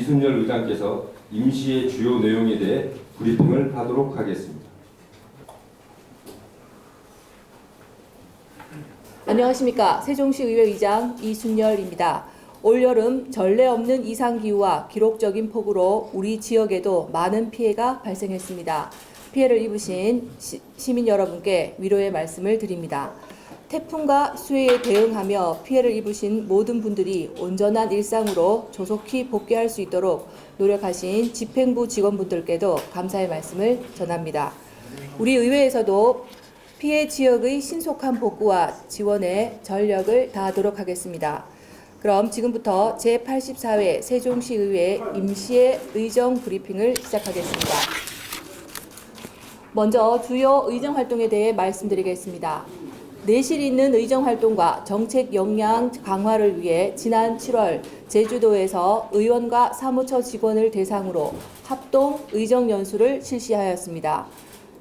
이순열 의장께서 임시의 주요 내용에 대해 브리핑을 하도록 하겠습니다. 안녕하십니까. 세종시의회 의장 이순열입니다. 올여름 전례 없는 이상기후와 기록적인 폭우로 우리 지역에도 많은 피해가 발생했습니다. 피해를 입으신 시민 여러분께 위로의 말씀을 드립니다. 태풍과 수해에 대응하며 피해를 입으신 모든 분들이 온전한 일상으로 조속히 복귀할 수 있도록 노력하신 집행부 직원분들께도 감사의 말씀을 전합니다. 우리 의회에서도 피해 지역의 신속한 복구와 지원에 전력을 다하도록 하겠습니다. 그럼 지금부터 제84회 세종시의회 임시의 의정 브리핑을 시작하겠습니다. 먼저 주요 의정 활동에 대해 말씀드리겠습니다. 내실 있는 의정 활동과 정책 역량 강화를 위해 지난 7월 제주도에서 의원과 사무처 직원을 대상으로 합동 의정 연수를 실시하였습니다.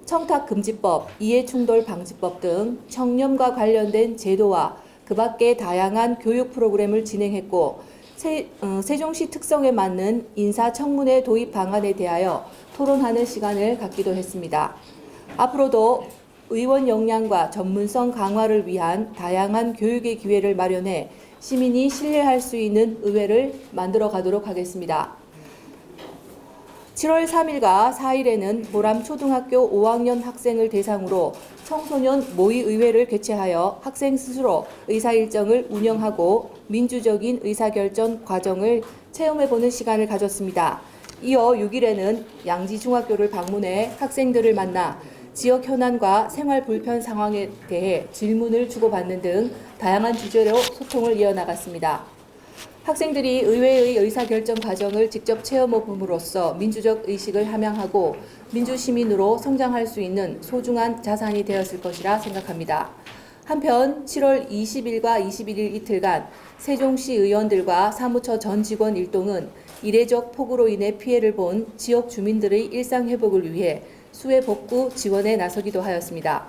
청탁금지법, 이해충돌방지법 등 청렴과 관련된 제도와 그 밖의 다양한 교육 프로그램을 진행했고 세종시 특성에 맞는 인사청문회 도입 방안에 대하여 토론하는 시간을 갖기도 했습니다. 앞으로도 의원 역량과 전문성 강화를 위한 다양한 교육의 기회를 마련해 시민이 신뢰할 수 있는 의회를 만들어 가도록 하겠습니다. 7월 3일과 4일에는 보람초등학교 5학년 학생을 대상으로 청소년 모의의회를 개최하여 학생 스스로 의사일정을 운영하고 민주적인 의사결정 과정을 체험해보는 시간을 가졌습니다. 이어 6일에는 양지중학교를 방문해 학생들을 만나 지역 현안과 생활 불편 상황에 대해 질문을 주고받는 등 다양한 주제로 소통을 이어나갔습니다. 학생들이 의회의 의사결정 과정을 직접 체험해봄으로써 민주적 의식을 함양하고 민주시민으로 성장할 수 있는 소중한 자산이 되었을 것이라 생각합니다. 한편 7월 20일과 21일 이틀간 세종시 의원들과 사무처 전 직원 일동은 이례적 폭우로 인해 피해를 본 지역 주민들의 일상 회복을 위해 수해 복구 지원에 나서기도 하였습니다.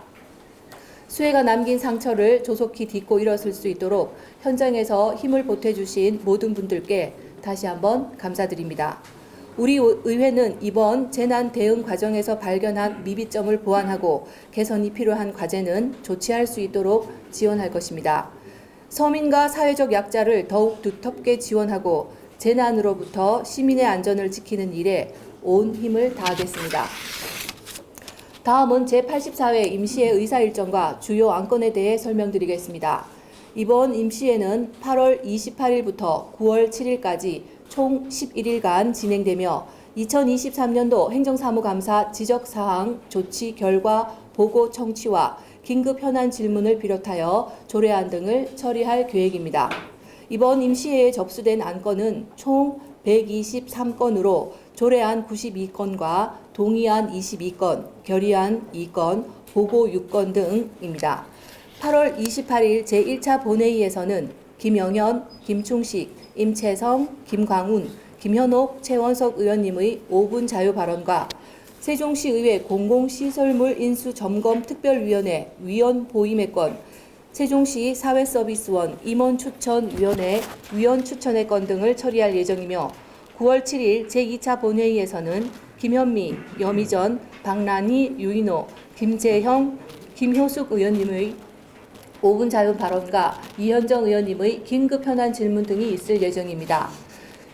수해가 남긴 상처를 조속히 딛고 일어설 수 있도록 현장에서 힘을 보태주신 모든 분들께 다시 한번 감사드립니다. 우리 의회는 이번 재난 대응 과정에서 발견한 미비점을 보완하고 개선이 필요한 과제는 조치할 수 있도록 지원할 것입니다. 서민과 사회적 약자를 더욱 두텁게 지원하고 재난으로부터 시민의 안전을 지키는 일에 온 힘을 다하겠습니다. 다음은 제84회 임시의 의사일정과 주요 안건에 대해 설명드리겠습니다. 이번 임시회는 8월 28일부터 9월 7일까지 총 11일간 진행되며 2023년도 행정사무감사 지적사항 조치 결과 보고 청취와 긴급 현안 질문을 비롯하여 조례안 등을 처리할 계획입니다. 이번 임시회에 접수된 안건은 총 123건으로 조례안 92건과 동의안 22건, 결의안 2건, 보고 6건 등입니다. 8월 28일 제1차 본회의에서는 김영현, 김충식, 임채성, 김광운, 김현옥, 최원석 의원님의 5분 자유 발언과 세종시의회 공공시설물 인수점검특별위원회 위원 보임의 건, 세종시 사회서비스원 임원추천위원회 위원 추천의 건 등을 처리할 예정이며 9월 7일 제2차 본회의에서는 김현미, 여미전, 박란희, 유인호, 김재형, 김효숙 의원님의 5분 자유 발언과 이현정 의원님의 긴급 현안 질문 등이 있을 예정입니다.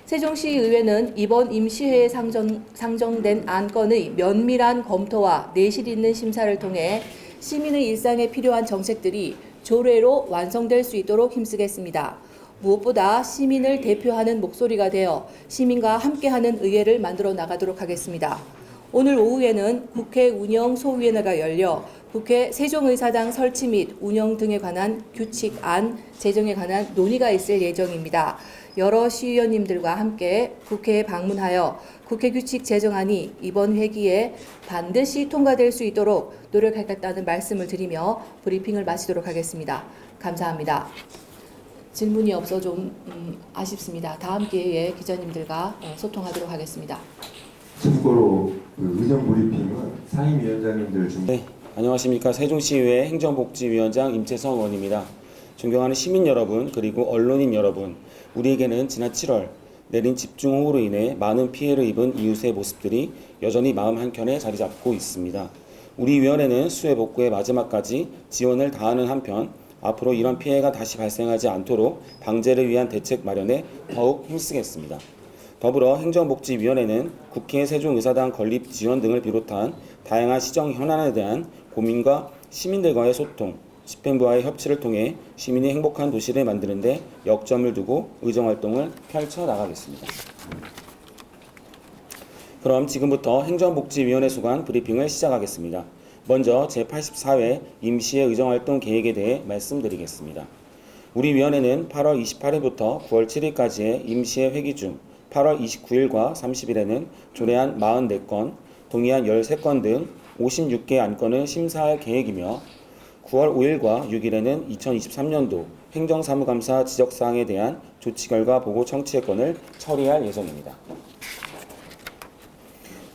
세종시의회는 이번 임시회에 상정된 안건의 면밀한 검토와 내실 있는 심사를 통해 시민의 일상에 필요한 정책들이 조례로 완성될 수 있도록 힘쓰겠습니다. 무엇보다 시민을 대표하는 목소리가 되어 시민과 함께하는 의회를 만들어 나가도록 하겠습니다. 오늘 오후에는 국회 운영소위원회가 열려 국회 세종의사당 설치 및 운영 등에 관한 규칙안 제정에 관한 논의가 있을 예정입니다. 여러 시의원님들과 함께 국회에 방문하여 국회 규칙 제정안이 이번 회기에 반드시 통과될 수 있도록 노력하겠다는 말씀을 드리며 브리핑을 마치도록 하겠습니다. 감사합니다. 질문이 없어 좀 아쉽습니다. 다음 기회에 기자님들과 소통하도록 하겠습니다. 참고로 의정 브리핑은 상임위원장님들 중 네, 안녕하십니까. 세종시의회 행정복지위원장 임채성 의원입니다. 존경하는 시민 여러분 그리고 언론인 여러분, 우리에게는 지난 7월 내린 집중호우로 인해 많은 피해를 입은 이웃의 모습들이 여전히 마음 한켠에 자리 잡고 있습니다. 우리 위원회는 수해 복구의 마지막까지 지원을 다하는 한편 앞으로 이런 피해가 다시 발생하지 않도록 방제를 위한 대책 마련에 더욱 힘쓰겠습니다. 더불어 행정복지위원회는 국회 세종의사당 건립 지원 등을 비롯한 다양한 시정 현안에 대한 고민과 시민들과의 소통, 집행부와의 협치를 통해 시민이 행복한 도시를 만드는 데 역점을 두고 의정활동을 펼쳐나가겠습니다. 그럼 지금부터 행정복지위원회 수관 브리핑을 시작하겠습니다. 먼저 제84회 임시의 의정활동 계획에 대해 말씀드리겠습니다. 우리 위원회는 8월 28일부터 9월 7일까지의 임시의 회기 중 8월 29일과 30일에는 조례안 44건, 동의안 13건 등 56개 안건을 심사할 계획이며 9월 5일과 6일에는 2023년도 행정사무감사 지적사항에 대한 조치 결과 보고 청취건을 처리할 예정입니다.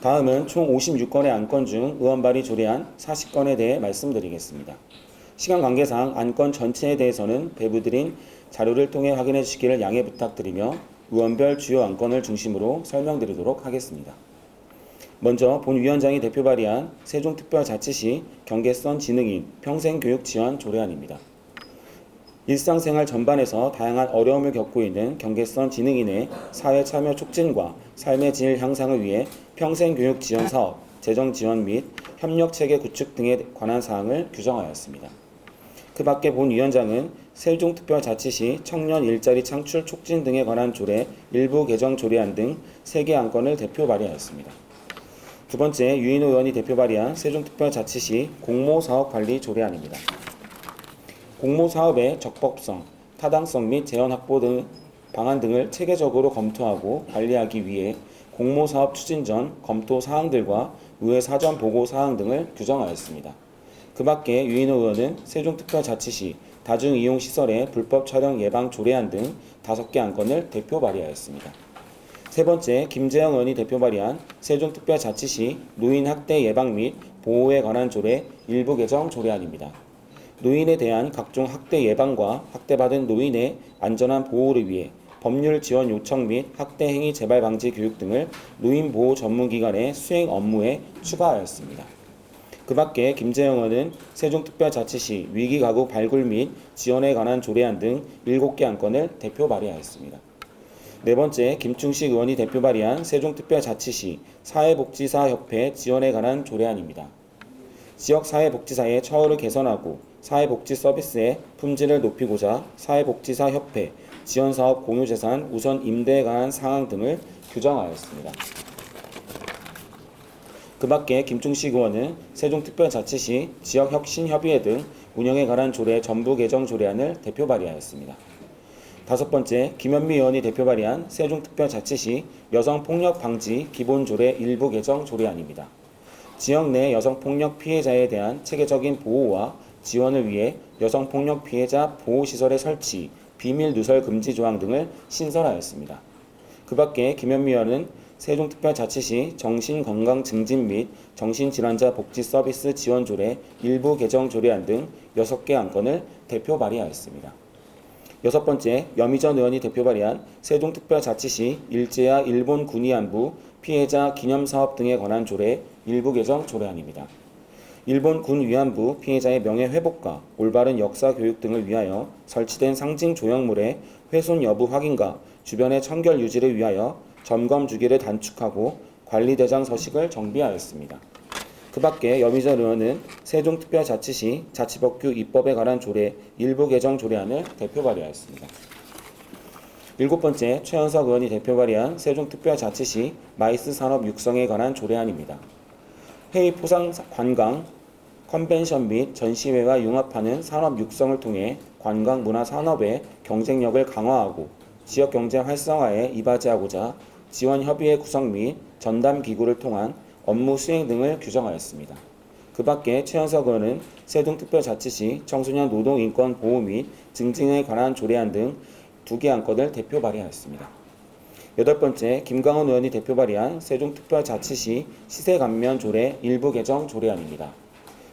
다음은 총 56건의 안건 중 의원 발의 조례안 40건에 대해 말씀드리겠습니다. 시간 관계상 안건 전체에 대해서는 배부드린 자료를 통해 확인해 주시기를 양해 부탁드리며 의원별 주요 안건을 중심으로 설명드리도록 하겠습니다. 먼저 본 위원장이 대표 발의한 세종특별자치시 경계선 지능인 평생교육 지원 조례안입니다. 일상생활 전반에서 다양한 어려움을 겪고 있는 경계선 지능인의 사회 참여 촉진과 삶의 질 향상을 위해 평생교육 지원 사업, 재정 지원 및 협력체계 구축 등에 관한 사항을 규정하였습니다. 그 밖에 본 위원장은 세종특별자치시 청년 일자리 창출 촉진 등에 관한 조례 일부 개정 조례안 등 3개 안건을 대표 발의하였습니다. 두 번째, 유인호 의원이 대표 발의한 세종특별자치시 공모사업관리 조례안입니다. 공모사업의 적법성, 타당성 및 재원 확보 등 방안 등을 체계적으로 검토하고 관리하기 위해 공모사업 추진 전 검토 사항들과 의회 사전 보고 사항 등을 규정하였습니다. 그 밖에 유인호 의원은 세종특별자치시 다중이용시설의 불법 촬영 예방 조례안 등 5개 안건을 대표 발의하였습니다. 세 번째, 김재영 의원이 대표 발의한 세종특별자치시 노인학대 예방 및 보호에 관한 조례 일부 개정 조례안입니다. 노인에 대한 각종 학대 예방과 학대받은 노인의 안전한 보호를 위해 법률 지원 요청 및 학대 행위 재발 방지 교육 등을 노인 보호 전문기관의 수행 업무에 추가하였습니다. 그 밖에 김재영 의원은 세종특별자치시 위기가구 발굴 및 지원에 관한 조례안 등 7개 안건을 대표 발의하였습니다. 네 번째, 김충식 의원이 대표 발의한 세종특별자치시 사회복지사협회 지원에 관한 조례안입니다. 지역사회복지사의 처우를 개선하고 사회복지 서비스의 품질을 높이고자 사회복지사협회 지원사업 공유재산 우선 임대에 관한 사항 등을 규정하였습니다. 그 밖에 김충식 의원은 세종특별자치시 지역혁신협의회 등 운영에 관한 조례 전부 개정 조례안을 대표 발의하였습니다. 다섯 번째, 김현미 의원이 대표 발의한 세종특별자치시 여성폭력 방지 기본조례 일부 개정 조례안입니다. 지역 내 여성폭력 피해자에 대한 체계적인 보호와 지원을 위해 여성폭력 피해자 보호시설의 설치, 비밀 누설 금지 조항 등을 신설하였습니다. 그 밖에 김현미 의원은 세종특별자치시 정신건강 증진 및 정신질환자 복지 서비스 지원 조례 일부 개정 조례안 등 6개 안건을 대표 발의하였습니다. 여섯 번째, 여미전 의원이 대표 발의한 세종특별자치시 일제야 일본 군위안부 피해자 기념사업 등에 관한 조례 일부 개정 조례안입니다. 일본 군 위안부 피해자의 명예회복과 올바른 역사교육 등을 위하여 설치된 상징 조형물의 훼손 여부 확인과 주변의 청결 유지를 위하여 점검 주기를 단축하고 관리 대상 서식을 정비하였습니다. 그 밖에 여미전 의원은 세종특별자치시 자치법규 입법에 관한 조례 일부 개정 조례안을 대표 발의하였습니다. 일곱 번째, 최현석 의원이 대표 발의한 세종특별자치시 마이스 산업 육성에 관한 조례안입니다. 회의 포상 관광, 컨벤션 및 전시회와 융합하는 산업 육성을 통해 관광 문화 산업의 경쟁력을 강화하고 지역 경제 활성화에 이바지하고자 지원 협의회 구성 및 전담 기구를 통한 업무 수행 등을 규정하였습니다. 그 밖에 최현석 의원은 세종특별자치시 청소년 노동인권 보호 및 증진에 관한 조례안 등 2개 안건을 대표 발의하였습니다. 여덟 번째, 김광원 의원이 대표 발의한 세종특별자치시 시세감면 조례 일부 개정 조례안입니다.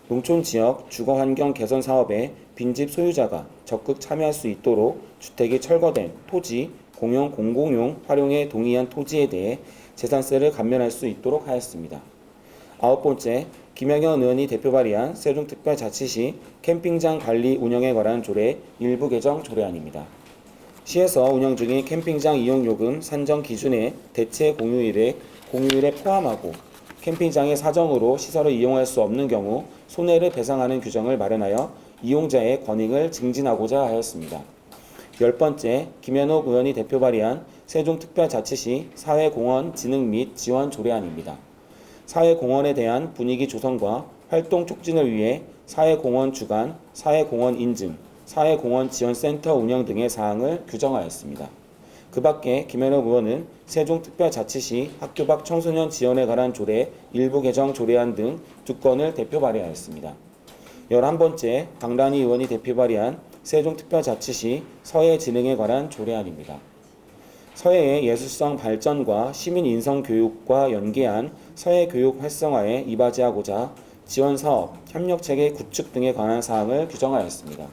농촌지역 주거환경 개선 사업에 빈집 소유자가 적극 참여할 수 있도록 주택이 철거된 토지, 공용 공공용 활용에 동의한 토지에 대해 재산세를 감면할 수 있도록 하였습니다. 9번째, 김영현 의원이 대표 발의한 세종특별자치시 캠핑장 관리 운영에 관한 조례 일부 개정 조례안입니다. 시에서 운영 중인 캠핑장 이용요금 산정 기준의 대체 공휴일에 포함하고 캠핑장의 사정으로 시설을 이용할 수 없는 경우 손해를 배상하는 규정을 마련하여 이용자의 권익을 증진하고자 하였습니다. 10번째, 김현옥 의원이 대표 발의한 세종특별자치시 사회공헌 진흥 및 지원 조례안입니다. 사회공헌에 대한 분위기 조성과 활동 촉진을 위해 사회공헌 주관, 사회공헌 인증, 사회공헌 지원센터 운영 등의 사항을 규정하였습니다. 그 밖에 김현옥 의원은 세종특별자치시 학교 밖 청소년 지원에 관한 조례 일부 개정 조례안 등 2건을 대표 발의하였습니다. 11번째, 강란희 의원이 대표 발의한 세종특별자치시 서해진흥에 관한 조례안입니다. 서해의 예술성 발전과 시민 인성 교육과 연계한 서해 교육 활성화에 이바지하고자 지원사업, 협력체계 구축 등에 관한 사항을 규정하였습니다.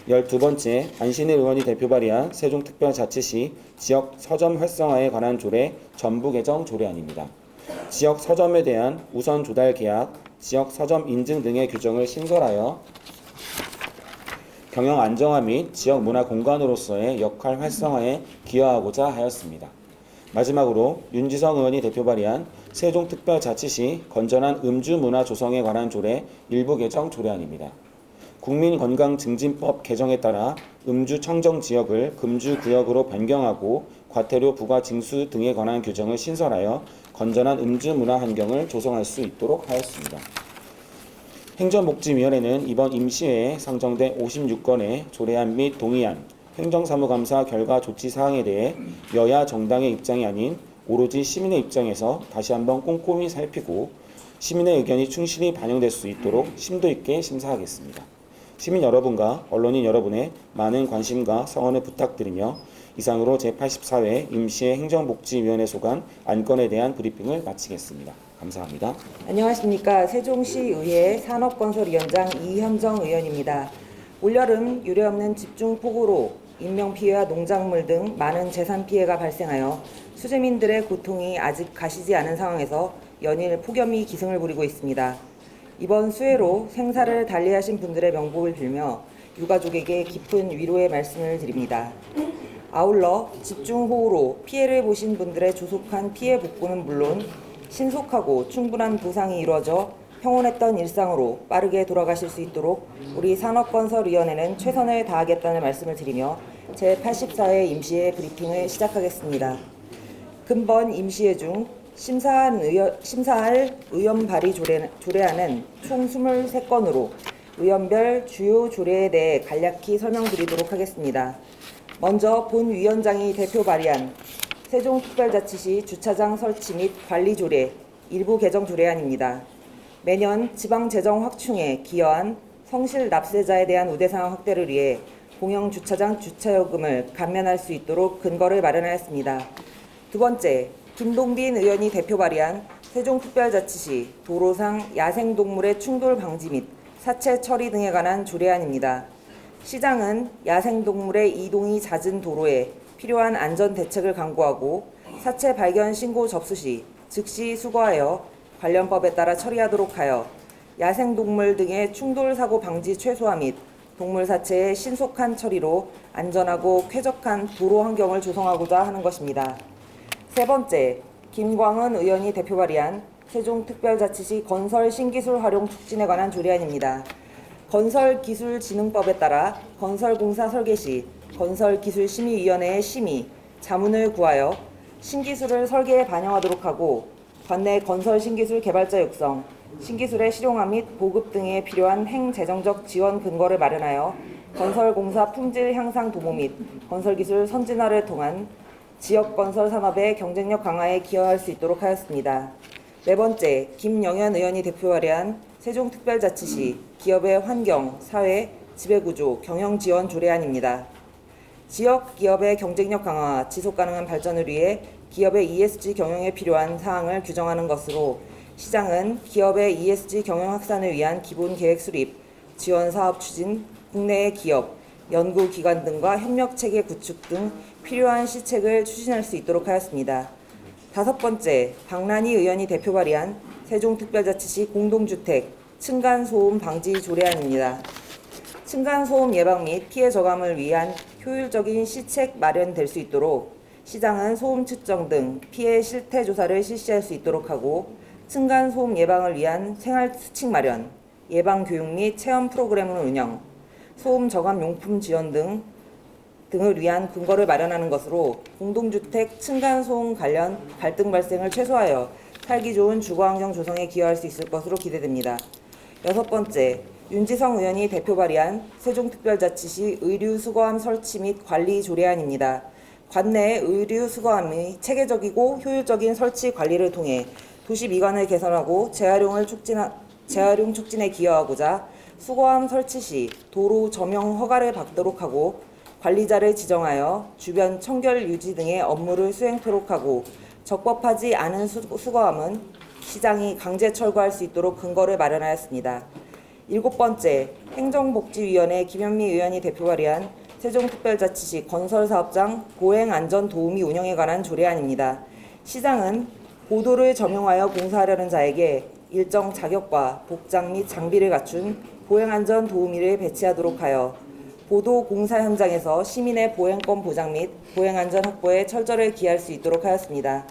12번째, 안신일 의원이 대표 발의한 세종특별자치시 지역 서점 활성화에 관한 조례 전부 개정 조례안입니다. 지역 서점에 대한 우선 조달 계약, 지역 서점 인증 등의 규정을 신설하여 경영 안정화 및 지역 문화 공간으로서의 역할 활성화에 기여하고자 하였습니다. 마지막으로 윤지성 의원이 대표 발의한 세종특별자치시 건전한 음주 문화 조성에 관한 조례 일부 개정 조례안입니다. 국민건강증진법 개정에 따라 음주 청정 지역을 금주 구역으로 변경하고 과태료 부과 징수 등에 관한 규정을 신설하여 건전한 음주 문화 환경을 조성할 수 있도록 하였습니다. 행정복지위원회는 이번 임시회에 상정된 56건의 조례안 및 동의안, 행정사무감사 결과 조치 사항에 대해 여야 정당의 입장이 아닌 오로지 시민의 입장에서 다시 한번 꼼꼼히 살피고 시민의 의견이 충실히 반영될 수 있도록 심도 있게 심사하겠습니다. 시민 여러분과 언론인 여러분의 많은 관심과 성원을 부탁드리며 이상으로 제84회 임시회 행정복지위원회 소관 안건에 대한 브리핑을 마치겠습니다. 감사합니다. 안녕하십니까. 세종시의회 산업건설위원장 이현정 의원입니다. 올여름 유례없는 집중폭우로 인명피해와 농작물 등 많은 재산 피해가 발생하여 수재민들의 고통이 아직 가시지 않은 상황에서 연일 폭염이 기승을 부리고 있습니다. 이번 수해로 생사를 달리하신 분들의 명복을 빌며 유가족에게 깊은 위로의 말씀을 드립니다. 아울러 집중호우로 피해를 보신 분들의 조속한 피해 복구는 물론 신속하고 충분한 보상이 이루어져 평온했던 일상으로 빠르게 돌아가실 수 있도록 우리 산업건설위원회는 최선을 다하겠다는 말씀을 드리며 제84회 임시회 브리핑을 시작하겠습니다. 금번 임시회 중 심사할 의원 발의 조례안은 총 23건으로 의원별 주요 조례에 대해 간략히 설명드리도록 하겠습니다. 먼저 본 위원장이 대표 발의한 세종특별자치시 주차장 설치 및 관리 조례 일부 개정 조례안입니다. 매년 지방재정 확충에 기여한 성실 납세자에 대한 우대상 확대를 위해 공영주차장 주차요금을 감면할 수 있도록 근거를 마련하였습니다. 두 번째, 김동빈 의원이 대표 발의한 세종특별자치시 도로상 야생동물의 충돌 방지 및 사체 처리 등에 관한 조례안입니다. 시장은 야생동물의 이동이 잦은 도로에 필요한 안전 대책을 강구하고 사체 발견 신고 접수 시 즉시 수거하여 관련법에 따라 처리하도록 하여 야생동물 등의 충돌 사고 방지 최소화 및 동물 사체의 신속한 처리로 안전하고 쾌적한 도로 환경을 조성하고자 하는 것입니다. 세 번째, 김광은 의원이 대표 발의한 세종특별자치시 건설 신기술 활용 촉진에 관한 조례안입니다. 건설기술진흥법에 따라 건설공사 설계 시 건설기술심의위원회의 심의, 자문을 구하여 신기술을 설계에 반영하도록 하고 관내 건설 신기술 개발자 육성, 신기술의 실용화 및 보급 등에 필요한 행재정적 지원 근거를 마련하여 건설공사 품질 향상 도모 및 건설기술 선진화를 통한 지역건설 산업의 경쟁력 강화에 기여할 수 있도록 하였습니다. 네 번째, 김영현 의원이 대표 발의한 세종특별자치시 기업의 환경, 사회, 지배구조, 경영지원 조례안입니다. 지역 기업의 경쟁력 강화, 지속가능한 발전을 위해 기업의 ESG 경영에 필요한 사항을 규정하는 것으로 시장은 기업의 ESG 경영 확산을 위한 기본 계획 수립, 지원 사업 추진, 국내의 기업, 연구기관 등과 협력체계 구축 등 필요한 시책을 추진할 수 있도록 하였습니다. 다섯 번째, 박란희 의원이 대표 발의한 세종특별자치시 공동주택 층간소음 방지 조례안입니다. 층간소음 예방 및 피해 저감을 위한 효율적인 시책 마련될 수 있도록 시장은 소음 측정 등 피해 실태 조사를 실시할 수 있도록 하고 층간소음 예방을 위한 생활 수칙 마련, 예방 교육 및 체험 프로그램을 운영, 소음 저감 용품 지원 등을 위한 근거를 마련하는 것으로 공동주택 층간소음 관련 갈등 발생을 최소화하여 살기 좋은 주거환경 조성에 기여할 수 있을 것으로 기대됩니다. 여섯 번째, 윤지성 의원이 대표 발의한 세종특별자치시 의류수거함 설치 및 관리 조례안입니다. 관내 의류수거함의 체계적이고 효율적인 설치 관리를 통해 도시 미관을 개선하고 재활용 촉진에 기여하고자 수거함 설치 시 도로 점용 허가를 받도록 하고 관리자를 지정하여 주변 청결 유지 등의 업무를 수행토록 하고 적법하지 않은 수거함은 시장이 강제 철거할 수 있도록 근거를 마련하였습니다. 일곱 번째, 행정복지위원회 김현미 의원이 대표 발의한 세종특별자치시 건설사업장 보행안전도우미 운영에 관한 조례안입니다. 시장은 보도를 점용하여 공사하려는 자에게 일정 자격과 복장 및 장비를 갖춘 보행안전도우미를 배치하도록 하여 보도 공사 현장에서 시민의 보행권 보장 및 보행안전 확보에 철저히 기할 수 있도록 하였습니다.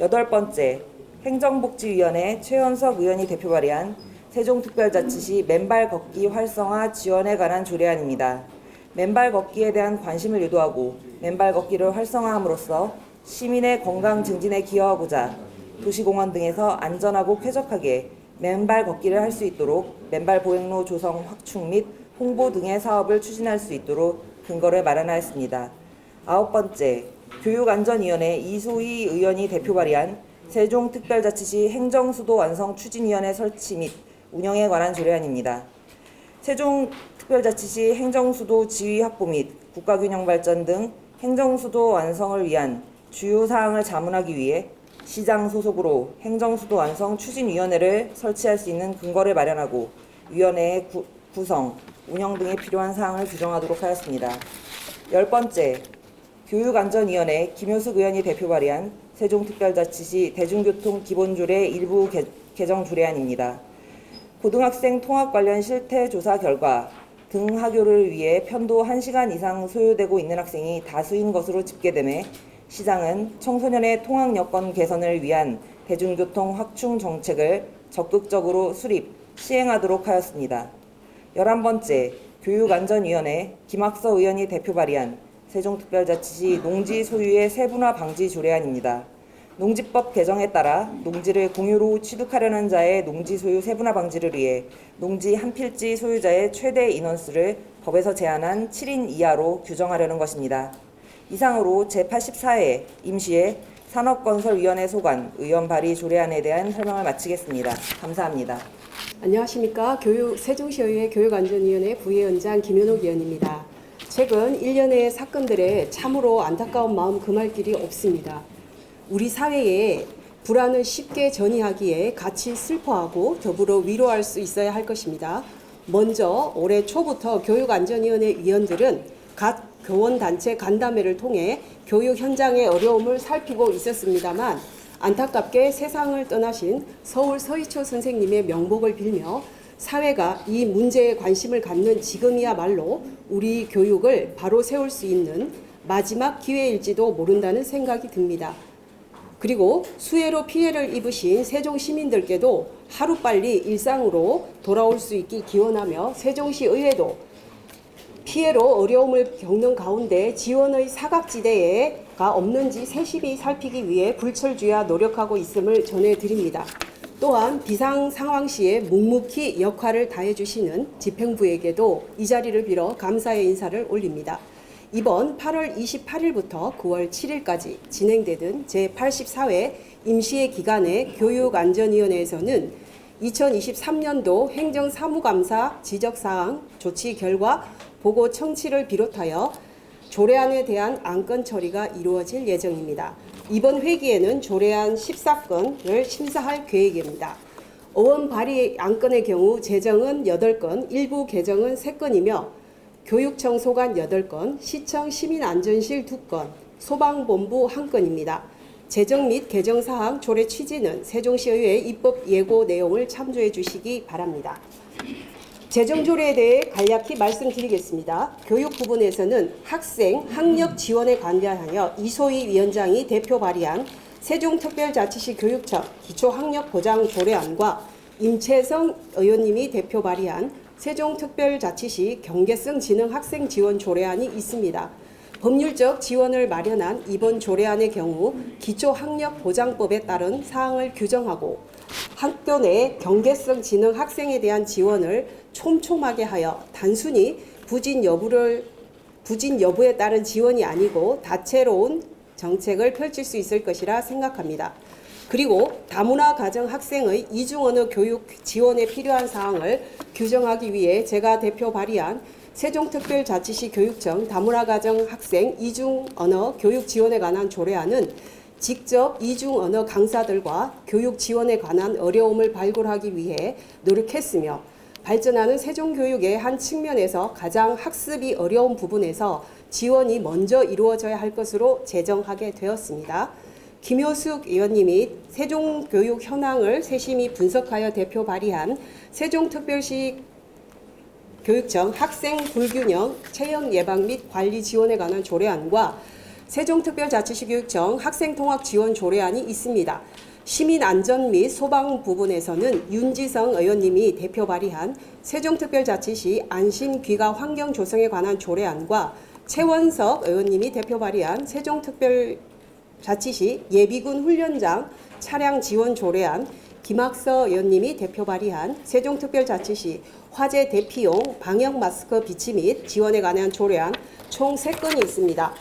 여덟 번째, 행정복지위원회 최현석 의원이 대표 발의한 세종특별자치시 맨발 걷기 활성화 지원에 관한 조례안입니다. 맨발 걷기에 대한 관심을 유도하고 맨발 걷기를 활성화함으로써 시민의 건강 증진에 기여하고자 도시공원 등에서 안전하고 쾌적하게 맨발 걷기를 할 수 있도록 맨발 보행로 조성 확충 및 홍보 등의 사업을 추진할 수 있도록 근거를 마련하였습니다. 아홉 번째, 교육안전위원회 이소희 의원이 대표 발의한 세종특별자치시 행정수도 완성 추진위원회 설치 및 운영에 관한 조례안입니다. 세종특별자치시 행정수도 지위 확보 및 국가균형 발전 등 행정수도 완성을 위한 주요 사항을 자문하기 위해 시장 소속으로 행정수도 완성 추진위원회를 설치할 수 있는 근거를 마련하고 위원회의 구성, 운영 등에 필요한 사항을 규정하도록 하였습니다. 열 번째, 교육안전위원회 김효숙 의원이 대표 발의한 세종특별자치시 대중교통 기본조례 일부 개정 조례안입니다. 고등학생 통학 관련 실태 조사 결과 등하교를 위해 편도 1시간 이상 소요되고 있는 학생이 다수인 것으로 집계됨에 시장은 청소년의 통학 여건 개선을 위한 대중교통 확충 정책을 적극적으로 수립, 시행하도록 하였습니다. 11번째, 교육안전위원회 김학서 의원이 대표 발의한 세종특별자치시 농지 소유의 세분화 방지 조례안입니다. 농지법 개정에 따라 농지를 공유로 취득하려는 자의 농지 소유 세분화 방지를 위해 농지 한 필지 소유자의 최대 인원수를 법에서 제한한 7인 이하로 규정하려는 것입니다. 이상으로 제84회 임시의 산업건설위원회 소관 의원 발의 조례안에 대한 설명을 마치겠습니다. 감사합니다. 안녕하십니까. 세종시의회 교육안전위원회 부위원장 김현옥 의원입니다. 최근 일련의 사건들에 참으로 안타까운 마음 금할 길이 없습니다. 우리 사회에 불안을 쉽게 전이하기에 같이 슬퍼하고 더불어 위로할 수 있어야 할 것입니다. 먼저 올해 초부터 교육안전위원회 위원들은 각 교원단체 간담회를 통해 교육 현장의 어려움을 살피고 있었습니다만 안타깝게 세상을 떠나신 서울 서희초 선생님의 명복을 빌며 사회가 이 문제에 관심을 갖는 지금이야말로 우리 교육을 바로 세울 수 있는 마지막 기회일지도 모른다는 생각이 듭니다. 그리고 수해로 피해를 입으신 세종 시민들께도 하루빨리 일상으로 돌아올 수 있기 기원하며 세종시 의회도 피해로 어려움을 겪는 가운데 지원의 사각지대가 없는지 세심히 살피기 위해 불철주야 노력하고 있음을 전해드립니다. 또한 비상 상황 시에 묵묵히 역할을 다해주시는 집행부에게도 이 자리를 빌어 감사의 인사를 올립니다. 이번 8월 28일부터 9월 7일까지 진행되던 제84회 임시회 기간에 교육안전위원회에서는 2023년도 행정사무감사 지적사항 조치 결과 보고 청취를 비롯하여 조례안에 대한 안건 처리가 이루어질 예정입니다. 이번 회기에는 조례안 14건을 심사할 계획입니다. 어원 발의 안건의 경우 제정은 8건, 일부 개정은 3건이며 교육청 소관 8건, 시청 시민안전실 2건, 소방본부 한 건입니다. 제정 및 개정 사항 조례 취지는 세종시의회 입법 예고 내용을 참조해 주시기 바랍니다. 제정 조례에 대해 간략히 말씀드리겠습니다. 교육 부분에서는 학생 학력 지원에 관여하여 이소희 위원장이 대표 발의한 세종특별자치시 교육청 기초학력보장 조례안과 임채성 의원님이 대표 발의한 세종특별자치시 경계성 지능 학생 지원 조례안이 있습니다. 법률적 지원을 마련한 이번 조례안의 경우 기초학력보장법에 따른 사항을 규정하고 학교 내 경계성 지능 학생에 대한 지원을 촘촘하게 하여 단순히 부진 여부에 따른 지원이 아니고 다채로운 정책을 펼칠 수 있을 것이라 생각합니다. 그리고 다문화 가정 학생의 이중언어 교육 지원에 필요한 사항을 규정하기 위해 제가 대표 발의한 세종특별자치시 교육청 다문화 가정 학생 이중언어 교육 지원에 관한 조례안은 직접 이중언어 강사들과 교육 지원에 관한 어려움을 발굴하기 위해 노력했으며 발전하는 세종교육의 한 측면에서 가장 학습이 어려운 부분에서 지원이 먼저 이루어져야 할 것으로 제정하게 되었습니다. 김효숙 의원님이 세종교육 현황을 세심히 분석하여 대표 발의한 세종특별시 교육청 학생 불균형 체형 예방 및 관리 지원에 관한 조례안과 세종특별자치시 교육청 학생통합 지원 조례안이 있습니다. 시민안전 및 소방 부분에서는 윤지성 의원님이 대표 발의한 세종특별자치시 안심귀가 환경 조성에 관한 조례안과 최원석 의원님이 대표 발의한 세종특별자치시 예비군 훈련장 차량 지원 조례안, 김학서 의원님이 대표 발의한 세종특별자치시 화재 대피용 방역 마스크 비치 및 지원에 관한 조례안 총 3건이 있습니다.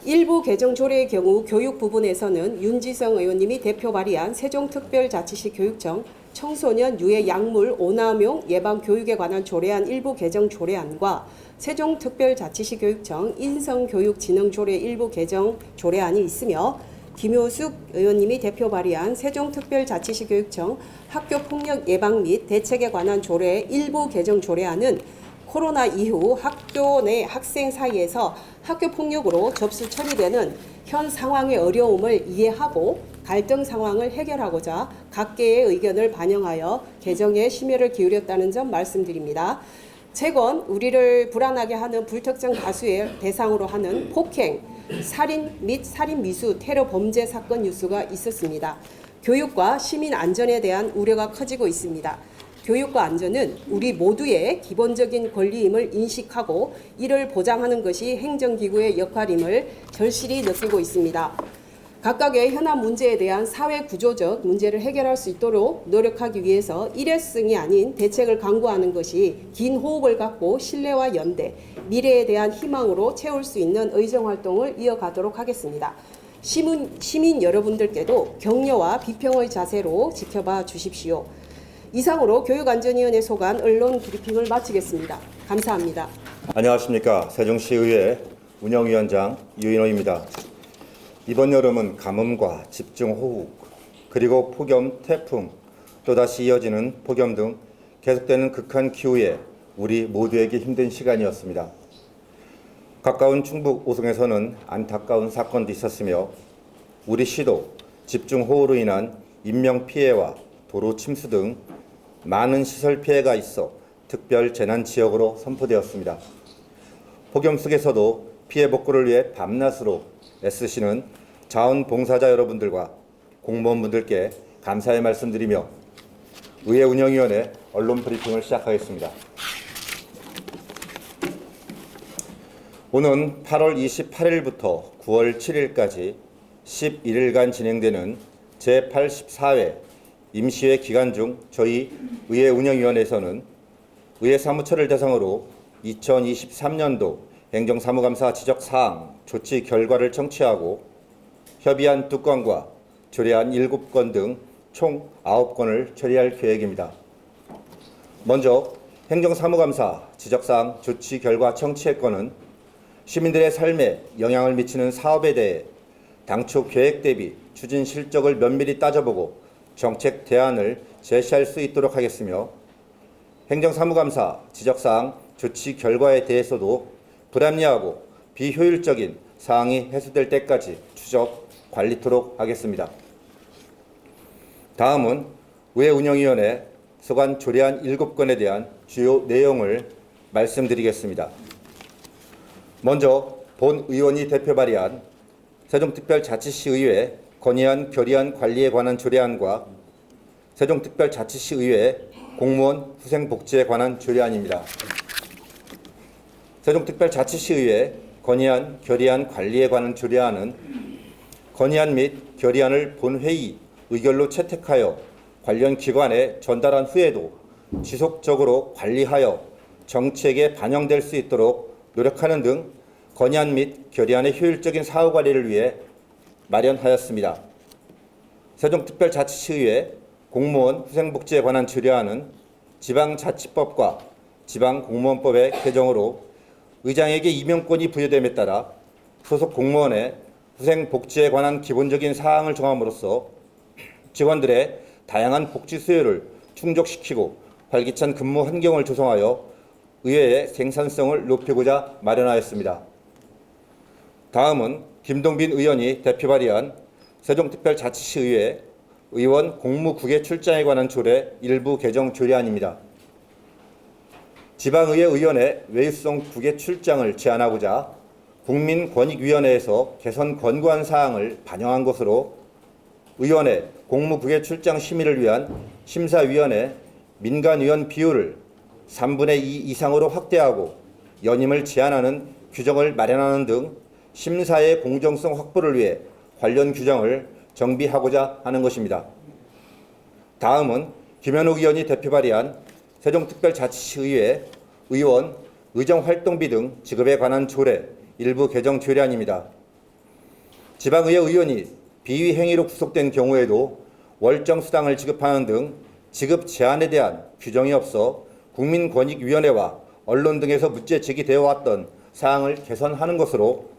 일부 개정 조례의 경우 교육 부분에서는 윤지성 의원님이 대표 발의한 세종특별자치시 교육청 청소년 유해 약물 오남용 예방 교육에 관한 조례안 일부 개정 조례안과 세종특별자치시 교육청 인성교육진흥조례 일부 개정 조례안이 있으며 김효숙 의원님이 대표 발의한 세종특별자치시 교육청 학교폭력 예방 및 대책에 관한 조례 일부 개정 조례안은 코로나 이후 학교 내 학생 사이에서 학교폭력으로 접수 처리되는 현 상황의 어려움을 이해하고 갈등 상황을 해결하고자 각계의 의견을 반영하여 개정에 심혈을 기울였다는 점 말씀드립니다. 최근 우리를 불안하게 하는 불특정 다수의 대상으로 하는 폭행, 살인 및 살인미수 테러 범죄 사건 뉴스가 있었습니다. 교육과 시민 안전에 대한 우려가 커지고 있습니다. 교육과 안전은 우리 모두의 기본적인 권리임을 인식하고 이를 보장하는 것이 행정기구의 역할임을 절실히 느끼고 있습니다. 각각의 현안 문제에 대한 사회 구조적 문제를 해결할 수 있도록 노력하기 위해서 일회성이 아닌 대책을 강구하는 것이 긴 호흡을 갖고 신뢰와 연대, 미래에 대한 희망으로 채울 수 있는 의정활동을 이어가도록 하겠습니다. 시민 여러분들께도 격려와 비평의 자세로 지켜봐 주십시오. 이상으로 교육안전위원회 소관 언론 브리핑을 마치겠습니다. 감사합니다. 안녕하십니까. 세종시의회 운영위원장 유인호입니다. 이번 여름은 가뭄과 집중호우 그리고 폭염, 태풍 또다시 이어지는 폭염 등 계속되는 극한 기후에 우리 모두에게 힘든 시간이었습니다. 가까운 충북 오송에서는 안타까운 사건도 있었으며 우리 시도 집중호우로 인한 인명피해와 도로 침수 등 많은 시설 피해가 있어 특별 재난지역으로 선포되었습니다. 폭염 속에서도 피해 복구를 위해 밤낮으로 애쓰시는 자원봉사자 여러분들과 공무원분들께 감사의 말씀드리며 의회 운영위원회 언론 브리핑을 시작하겠습니다. 오는 8월 28일부터 9월 7일까지 11일간 진행되는 제84회 임시회 기간 중 저희 의회 운영위원회에서는 의회 사무처를 대상으로 2023년도 행정사무감사 지적사항 조치 결과를 청취하고 협의안 2건과 조례안 7건 등 총 9건을 처리할 계획입니다. 먼저 행정사무감사 지적사항 조치 결과 청취의 건은 시민들의 삶에 영향을 미치는 사업에 대해 당초 계획 대비 추진 실적을 면밀히 따져보고 정책 대안을 제시할 수 있도록 하겠으며 행정사무감사 지적사항 조치 결과에 대해서도 불합리하고 비효율적인 사항이 해소될 때까지 추적, 관리토록 하겠습니다. 다음은 의회 운영위원회 서관 조례안 7건에 대한 주요 내용을 말씀드리겠습니다. 먼저 본 의원이 대표 발의한 세종특별자치시의회 건의안 결의안 관리에 관한 조례안과 세종특별자치시의회 공무원 후생복지에 관한 조례안입니다. 세종특별자치시의회 건의안 결의안 관리에 관한 조례안은 건의안 및 결의안을 본회의 의결로 채택하여 관련 기관에 전달한 후에도 지속적으로 관리하여 정책에 반영될 수 있도록 노력하는 등 건의안 및 결의안의 효율적인 사후 관리를 위해 마련하였습니다. 세종특별자치시의회 공무원 후생복지에 관한 조례안은 지방자치법과 지방공무원법의 개정으로 의장에게 임명권이 부여됨에 따라 소속 공무원의 후생복지에 관한 기본적인 사항을 정함으로써 직원들의 다양한 복지 수요를 충족시키고 활기찬 근무 환경을 조성하여 의회의 생산성을 높이고자 마련하였습니다. 다음은 김동빈 의원이 대표 발의한 세종특별자치시의회 의원 공무국외 출장에 관한 조례 일부 개정 조례안입니다. 지방의회 의원의 외유성 국외 출장을 제한하고자 국민권익위원회에서 개선 권고한 사항을 반영한 것으로 의원의 공무국외 출장 심의를 위한 심사위원회 민간위원 비율을 3분의 2 이상으로 확대하고 연임을 제한하는 규정을 마련하는 등 심사의 공정성 확보를 위해 관련 규정을 정비하고자 하는 것입니다. 다음은 김현욱 의원이 대표 발의한 세종특별자치시의회 의원 의정활동비 등 지급에 관한 조례 일부 개정 조례안입니다. 지방의회 의원이 비위 행위로 구속된 경우에도 월정 수당을 지급하는 등 지급 제한에 대한 규정이 없어 국민권익위원회와 언론 등에서 문제 제기되어 왔던 사항을 개선하는 것으로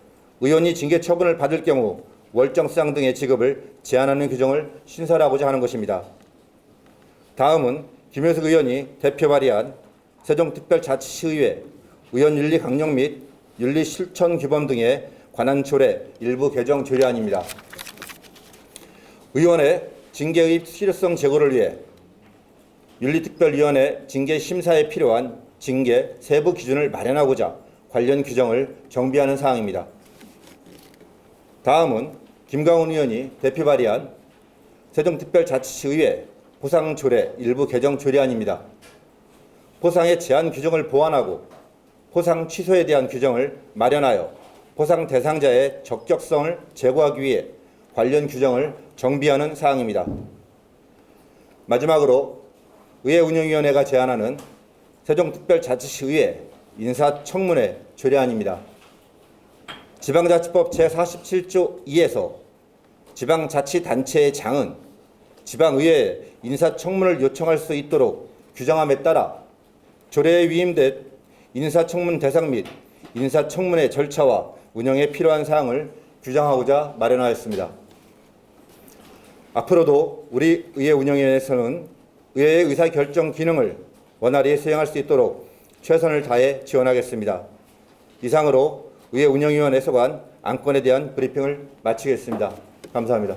의원이 징계 처분을 받을 경우 월정 수당 등의 지급을 제한하는 규정을 신설하고자 하는 것입니다. 다음은 김효숙 의원이 대표 발의한 세종특별자치시의회 의원윤리 강령 및 윤리 실천 규범 등에 관한 조례 일부 개정 조례안입니다. 의원의 징계의 실효성 제고를 위해 윤리특별위원회 징계 심사에 필요한 징계 세부 기준을 마련하고자 관련 규정을 정비하는 사항입니다. 다음은 김강훈 의원이 대표 발의한 세종특별자치시의회 포상조례 일부 개정 조례안입니다. 포상의 제한 규정을 보완하고 포상 취소에 대한 규정을 마련하여 포상 대상자의 적격성을 제고하기 위해 관련 규정을 정비하는 사항입니다. 마지막으로 의회운영위원회가 제안하는 세종특별자치시의회 인사청문회 조례안입니다. 지방자치법 제47조 2에서 지방자치단체의 장은 지방의회에 인사청문을 요청할 수 있도록 규정함에 따라 조례에 위임된 인사청문 대상 및 인사청문의 절차와 운영에 필요한 사항을 규정하고자 마련하였습니다. 앞으로도 우리 의회운영위원회에서는 의회의 의사결정 기능을 원활히 수행할 수 있도록 최선을 다해 지원하겠습니다. 이상으로 의회운영위원회 소관 안건에 대한 브리핑을 마치겠습니다. 감사합니다.